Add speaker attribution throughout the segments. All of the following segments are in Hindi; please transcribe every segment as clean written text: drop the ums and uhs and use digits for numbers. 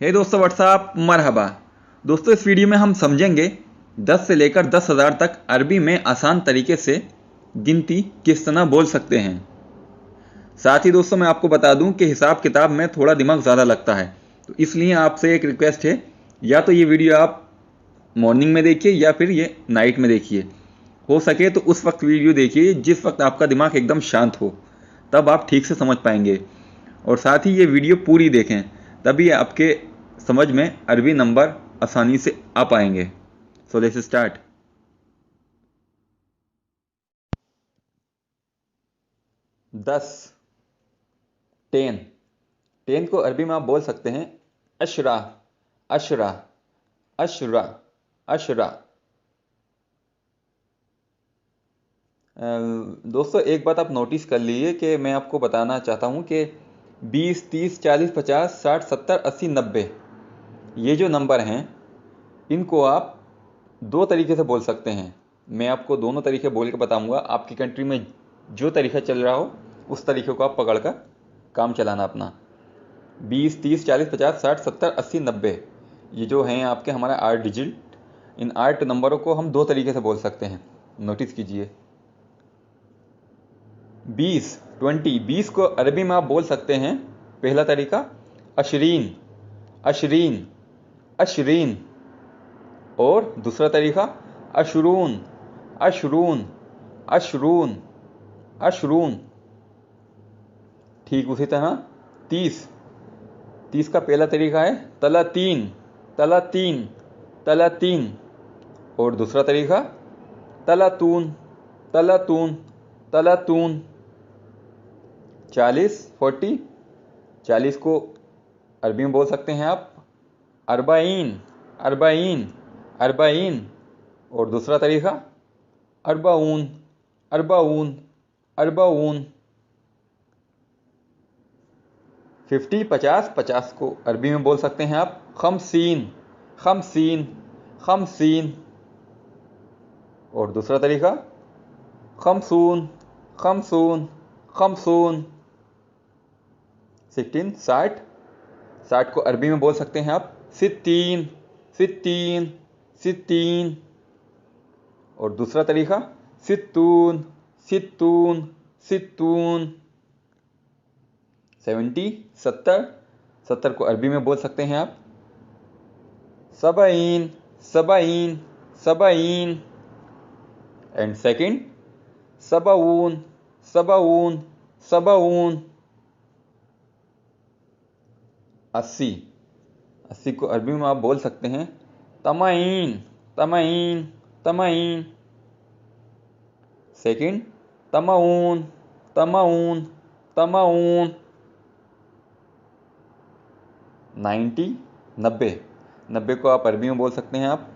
Speaker 1: हे दोस्तों, व्हाट्सअप, मरहबा। दोस्तों, इस वीडियो में हम समझेंगे 10 से लेकर 10,000 तक अरबी में आसान तरीके से गिनती किस तरह बोल सकते हैं। साथ ही दोस्तों, मैं आपको बता दूं कि हिसाब किताब में थोड़ा दिमाग ज़्यादा लगता है, तो इसलिए आपसे एक रिक्वेस्ट है, या तो ये वीडियो आप मॉर्निंग में देखिए या फिर ये नाइट में देखिए। हो सके तो उस वक्त वीडियो देखिए जिस वक्त आपका दिमाग एकदम शांत हो, तब आप ठीक से समझ पाएंगे। और साथ ही ये वीडियो पूरी देखें, तभी आपके समझ में अरबी नंबर आसानी से आ पाएंगे। So let's start. 10, 10। 10 को अरबी में आप बोल सकते हैं अशरा, अशरा, अशरा, अशरा। दोस्तों, एक बात आप नोटिस कर लीजिए कि मैं आपको बताना चाहता हूँ कि 20, 30, 40, 50, 60, 70, 80, 90 ये जो नंबर हैं, इनको आप दो तरीके से बोल सकते हैं। मैं आपको दोनों तरीके बोल के बताऊंगा। आपकी कंट्री में जो तरीका चल रहा हो उस तरीके को आप पकड़ कर काम चलाना अपना। 20, 30, 40, 50, 60, 70, 80, 90 ये जो हैं आपके हमारा 8 डिजिट, इन 8 नंबरों को हम दो तरीके से बोल सकते हैं। नोटिस कीजिए। 20, 20 को अरबी में आप बोल सकते हैं, पहला तरीका अशरीन, अशरीन, अशरीन। और दूसरा तरीका अशरून, अशरून, अशरून, अशरून। ठीक उसी तरह 30, 30 का पहला तरीका है तलातीन, तलातीन, तलातीन। और दूसरा तरीका तलातून, तलातून, तलातून। 40, 40, 40 को अरबी में बोल सकते हैं आप अरबाइन, अरबाइन, अरबाइन। और दूसरा तरीका अरबाऊन, अरबाऊन, अरबाऊन। 50, 50, 50 को अरबी में बोल सकते हैं आप खमसीन, खमसीन, खमसीन। और दूसरा तरीका खमसून, खमसून, खमसून। 16, 60, 60 को अरबी में बोल सकते हैं आप सित्तीन, सित्तीन, सित्तीन। और दूसरा तरीका सित्तून, सित्तून, सित्तून। 70, 70, 70 को अरबी में बोल सकते हैं आप सबईन, सबईन, सबईन। And second सबऊन, सबऊन, सबऊन। 80, 80 को अरबी में आप बोल सकते हैं तमाइन, तमाइन, तमाइन। सेकंड तमाऊन, तमाऊन, तमाऊन। 90, 90, 90 को आप अरबी में बोल सकते हैं आप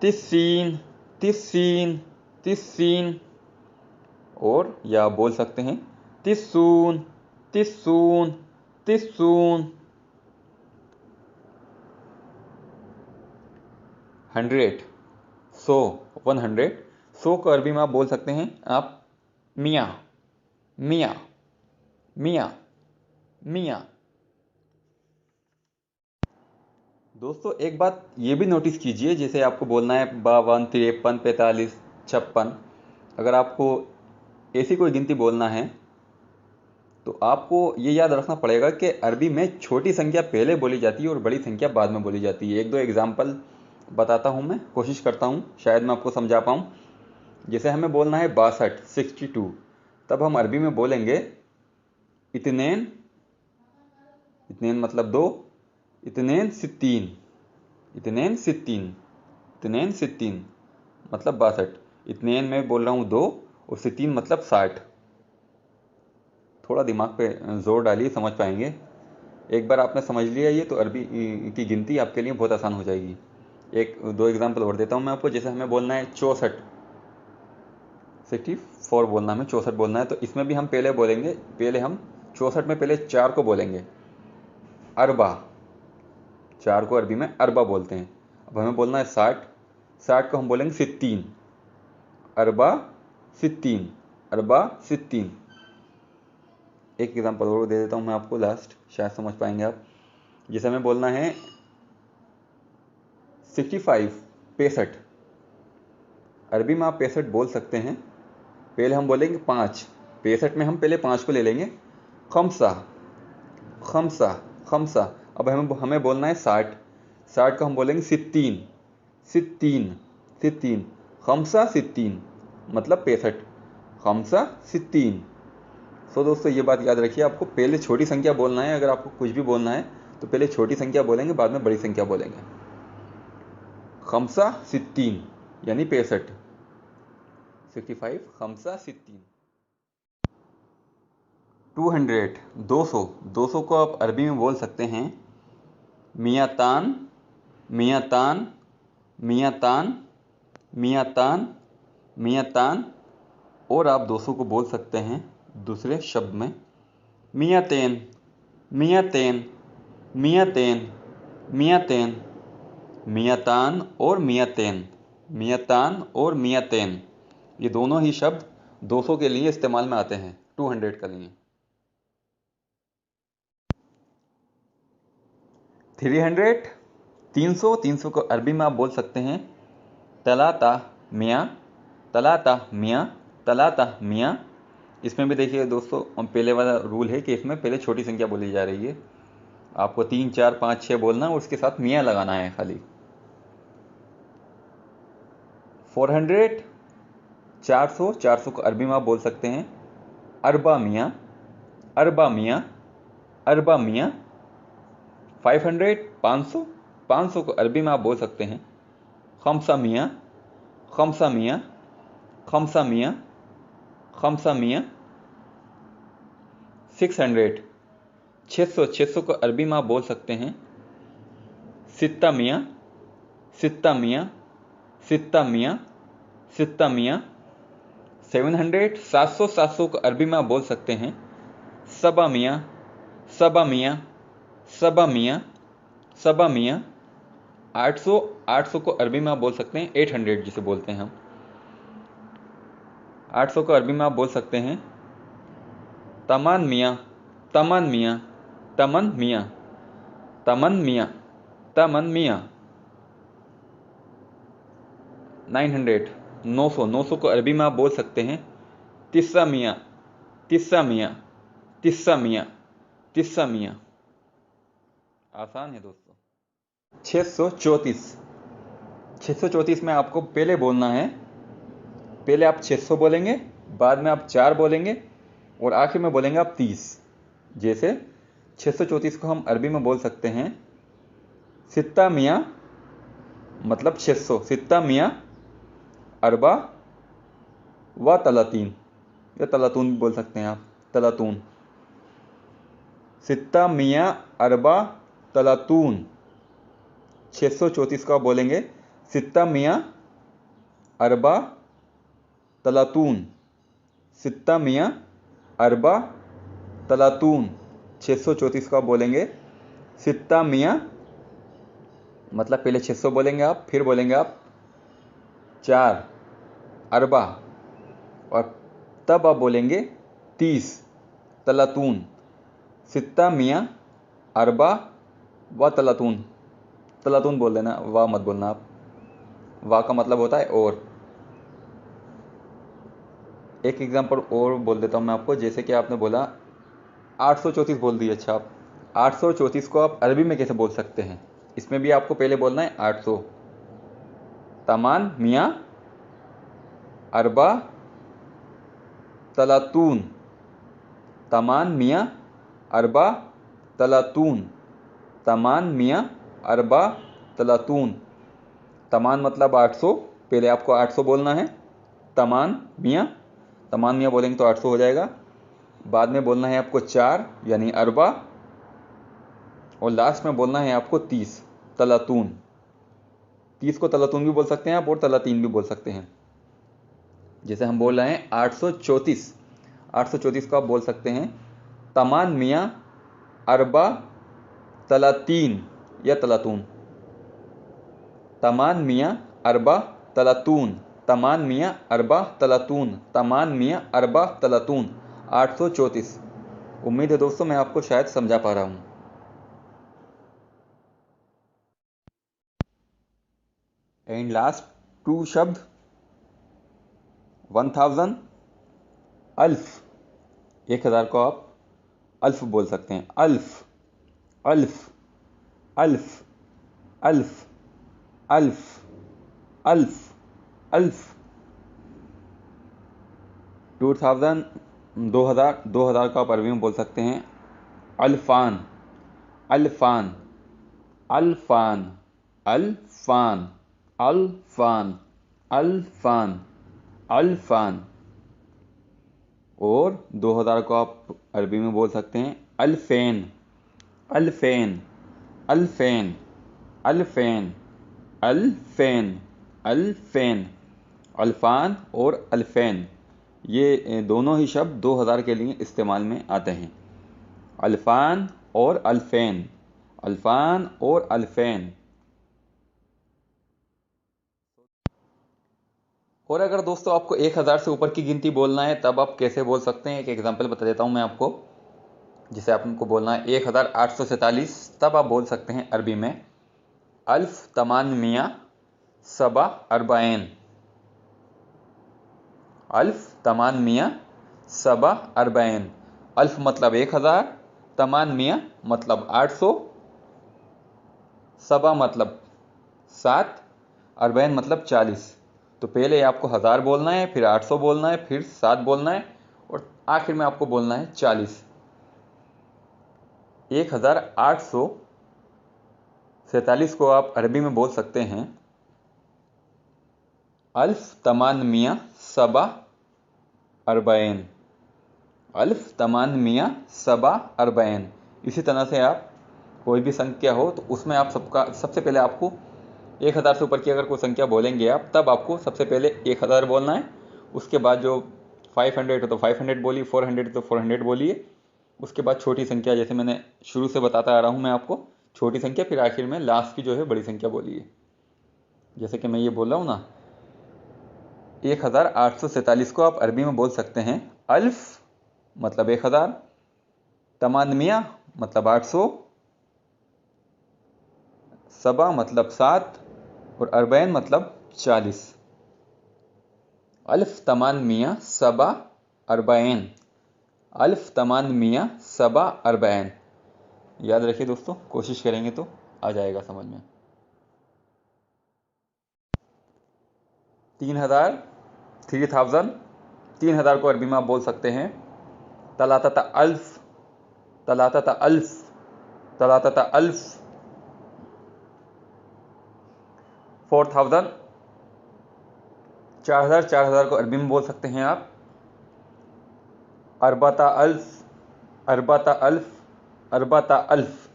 Speaker 1: तिस्सीन, तिस्सीन, तिस्सीन। और या आप बोल सकते हैं तिस्सून, तिस्सून, तिस्सून। 100, 100, 100, 100 को अरबी में आप बोल सकते हैं आप मियाँ, मियाँ, मियाँ, मियाँ। दोस्तों, एक बात ये भी नोटिस कीजिए, जैसे आपको बोलना है 52, 53, 45, 56। अगर आपको ऐसी कोई गिनती बोलना है तो आपको ये याद रखना पड़ेगा कि अरबी में छोटी संख्या पहले बोली जाती है और बड़ी संख्या बाद में बोली जाती है। एक दो एग्जाम्पल बताता हूँ, मैं कोशिश करता हूँ शायद मैं आपको समझा पाऊँ। जैसे हमें बोलना है 62, 62, तब हम अरबी में बोलेंगे इतनेन, इतनेन मतलब दो, इतनेन सित्तीन, इतनेन सित्तीन, इतनेन सित्तीन मतलब 62। इतनेन में बोल रहा हूँ दो, और सित्तीन मतलब 60। थोड़ा दिमाग पे जोर डालिए, समझ पाएंगे। एक बार आपने समझ लिया ये, तो अरबी की गिनती आपके लिए बहुत आसान हो जाएगी। एक दो एग्जाम्पल और देता हूँ मैं आपको। जैसे हमें बोलना है 64, 64 बोलना, हमें 64 बोलना है, तो इसमें भी हम पहले बोलेंगे, पहले हम 64 में पहले 4 को बोलेंगे अरबा, 4 को अरबी में अरबा बोलते हैं। अब हमें बोलना है 60, 60 को हम बोलेंगे सित्तीन, अरबा सित्तीन, अरबा सित्तीन। एक एग्जाम्पल और दे देता हूँ मैं आपको लास्ट, शायद समझ पाएंगे आप। जैसे हमें बोलना है 65 65, अरबी में आप 65 बोल सकते हैं। पहले हम बोलेंगे 5, 65 में हम पहले 5 को ले लेंगे। खमसा खमसा खमसा, अब हमें बोलना है 60, 60 को हम बोलेंगे 60 60 60, खमसा 60 मतलब 65, खमसा 60। सो दोस्तों ये बात याद रखिए, आपको पहले छोटी संख्या बोलना है। अगर आपको कुछ भी बोलना है तो पहले छोटी संख्या बोलेंगे, बाद में बड़ी संख्या बोलेंगे। खमसा 60 यानी 65, 65 खमसा 60। 200 200, 200 को आप अरबी में बोल सकते हैं मियातान मियातान मियातान मियातान मियातान, और आप 200 को बोल सकते हैं दूसरे शब्द में मियातेन मियातेन मियातेन मियातेन, मियातान और मियातेन, मियातान और मियातेन, ये दोनों ही शब्द 200 के लिए इस्तेमाल में आते हैं, 200 के लिए। 300 300, 300 को अरबी में आप बोल सकते हैं तलाता मियाँ तलाता मियाँ तलाता मियाँ। इसमें भी देखिए दोस्तों, पहले वाला रूल है कि इसमें पहले छोटी संख्या बोली जा रही है। आपको 3 4 5 6 बोलना है और उसके साथ मियाँ लगाना है खाली। 400 400, 400 को अरबी में आप बोल सकते हैं अरबा मियाँ अरबा मियाँ अरबा मियाँ। 500 500, 500 को अरबी में आप बोल सकते हैं खमसा मियाँ खमसा मियाँ खमसा मियाँ खमसा मियाँ। 600 600, 600 को अरबी में आप बोल सकते हैं सित्ता मियाँ सित्ता मियाँ सित्ता मियाँ सित्ता मियाँ। 700 700, 700 को अरबी में आप बोल सकते हैं सबा मियाँ सबा मियाँ सबा मियाँ सबा मियाँ। 800 800 को अरबी में आप बोल सकते हैं 800 जिसे बोलते हैं हम। 800 को अरबी में आप बोल सकते हैं तमान मियाँ तमन मियाँ तमन मियाँ तमन मियाँ तमन मियाँ। 900 900, 900 को अरबी में आप बोल सकते हैं तिस्सा मियाँ तिस्सा मियाँ तिस्सा मियाँ तिस्सा मियाँ। आसान है दोस्तों। 634 634 में आपको पहले बोलना है, पहले आप 600 बोलेंगे, बाद में आप 4 बोलेंगे और आखिर में बोलेंगे आप 30। जैसे 634 को हम अरबी में बोल सकते हैं सित्ता मियाँ मतलब 600, सित्ता मियाँ अरबा व तलातीन, या तलातून भी बोल सकते हैं आप, तलातून। सित्ता मियाँ अरबा तलातून। 634 को आप बोलेंगे सित्ता मियाँ अरबा तलातून सित्ता मियाँ अरबा तलातून। 634 को आप बोलेंगे सित्ता मियाँ, मतलब पहले 600 बोलेंगे आप, फिर बोलेंगे आप 4 अरबा और तब आप बोलेंगे 30 तलातून। सित्ता मियाँ अरबा व तलातून, तलातून बोल देना, वाह मत बोलना आप, वाह का मतलब होता है और। एक एग्जांपल और बोल देता हूँ मैं आपको, जैसे कि आपने बोला 834 बोल दिया। अच्छा, आप 834 को आप अरबी में कैसे बोल सकते हैं? इसमें भी आपको पहले बोलना है 800 तमान मियाँ अरबा तलातून तमान मियाँ अरबा तलातून तमान मियाँ अरबा तलातून। तमान मतलब 800, पहले आपको 800 बोलना है। तमान मियाँ बोलेंगे तो 800 हो जाएगा। बाद में बोलना है आपको 4 यानी अरबा, और लास्ट में बोलना है आपको 30 तलातून। 30 को तलातून भी बोल सकते हैं आप और तलातीन भी बोल सकते हैं। जैसे हम बोल रहे हैं 834, 834 को आप बोल सकते हैं तमान मियाँ अरबा तलातीन या तलातून। तमान मियाँ अरबा तलातून तमान मियाँ अरबा तलातून तमान मियाँ अरबा तलातून। 834। उम्मीद है दोस्तों मैं आपको शायद समझा पा रहा हूँ। एंड लास्ट 2 शब्द 1000 अल्फ, 1000 को आप अल्फ बोल सकते हैं। अल्फ, अल्फ, अल्फ, अल्फ, अल्फ, अल्फ, अल्फ। 2000 2000 को आप अरबी में बोल सकते हैं अल्फान, अल्फान, अल्फान, अल्फान, अल्फान, अल्फान, अल्फान। और 2000 को आप अरबी में बोल सकते हैं अल्फेन, अल्फेन, अल्फेन, अल्फेन, अल्फेन, अल्फेन। अल्फान और अल्फेन ये दोनों ही शब्द 2000 के लिए इस्तेमाल में आते हैं। अल्फान और अल्फेन, अल्फान और अल्फेन। और अगर दोस्तों आपको 1000 से ऊपर की गिनती बोलना है तब आप कैसे बोल सकते हैं, एक एग्जांपल बता देता हूं मैं आपको। जिसे आपको बोलना है 1847, तब आप बोल सकते हैं अरबी में अल्फ तमान मिया सबा अरबाइन, अल्फ तमान मिया सबा अरबाइन। अल्फ मतलब 1000, तमान मिया मतलब 800, सबा मतलब 7, अरबाइन मतलब 40। तो पहले आपको 1000 बोलना है, फिर 800 बोलना है, फिर 7 बोलना है और आखिर में आपको बोलना है 40। 1847 को आप अरबी में बोल सकते हैं अल्फ तमान मिया सबा अरबाइन, अल्फ तमान मिया सबा अरबाइन। इसी तरह से आप कोई भी संख्या हो तो उसमें आप सबसे पहले आपको 1000 से ऊपर की अगर कोई संख्या बोलेंगे आप, तब आपको सबसे पहले 1000 बोलना है। उसके बाद जो 500 है तो 500 बोलिए, 400 है तो 400 बोलिए। उसके बाद छोटी संख्या, जैसे मैंने शुरू से बताता आ रहा हूँ मैं आपको, छोटी संख्या, फिर आखिर में लास्ट की जो है बड़ी संख्या बोलिए। जैसे कि मैं ये बोल रहा हूँ ना, 1847 को आप अरबी में बोल सकते हैं अल्फ मतलब 1000, तमानमिया मतलब 800, सबा मतलब 7 और अरबैन मतलब 40। अल्फ तमान मिया सबा अरबैन, अल्फ तमान मिया सबा अरबैन। याद रखिए दोस्तों, कोशिश करेंगे तो आ जाएगा समझ में। 3000, 3000 को अरबी में आप बोल सकते हैं तलातता अल्फ, तलातता अल्फ, तलातता अल्फ। 4000, 4000 को अरबी में बोल सकते हैं आप अरबाता अल्फ, अरबाता अल्फ, अरबाता अल्फ।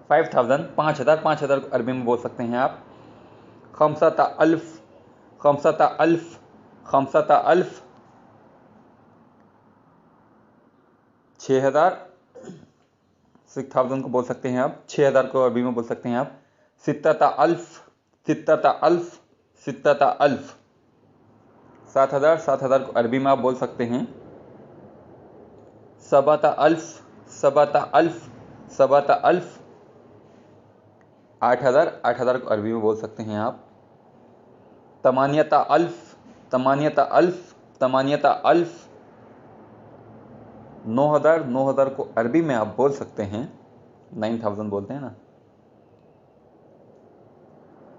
Speaker 1: 5000, 5000 को अरबी में बोल सकते हैं आप खमसाता अल्फ, खमसाता अल्फ, खमसाता अल्फ। 6000, 6000 को बोल सकते हैं आप, 6000 को अरबी में बोल सकते हैं आप सित्ताता अल्फ, सित्ताता अल्फ, सित्ताता अल्फ। 7000, 7000 को अरबी में आप बोल सकते हैं सबाता अल्फ, सबाता अल्फ, सबाता अल्फ। 8000, 8000 को अरबी में बोल सकते हैं आप तमानियता अल्फ, तमानियता अल्फ, तमानियता अल्फ। 9000, 9000 को अरबी में आप बोल सकते हैं 9000 बोलते हैं ना,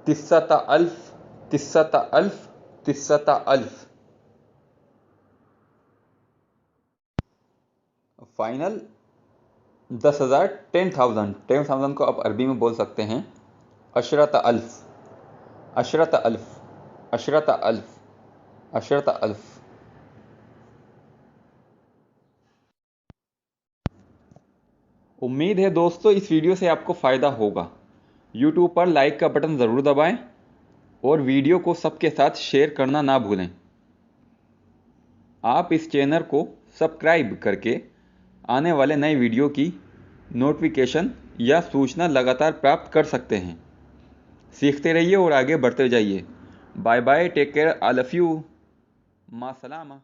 Speaker 1: तिस्सता अल्फ, तिस्सता अल्फ, तिस्सता अल्फ। फाइनल 10,000, 10,000, 10,000 को आप अरबी में बोल सकते हैं अशरता अल्फ, अशरता अल्फ, अशरता अल्फ, अशरता अल्फ। उम्मीद है दोस्तों इस वीडियो से आपको फ़ायदा होगा। YouTube पर लाइक का बटन ज़रूर दबाएं और वीडियो को सबके साथ शेयर करना ना भूलें। आप इस चैनल को सब्सक्राइब करके आने वाले नए वीडियो की नोटिफिकेशन या सूचना लगातार प्राप्त कर सकते हैं। सीखते रहिए और आगे बढ़ते जाइए। Bye bye, take care, I love you, मा सलामा।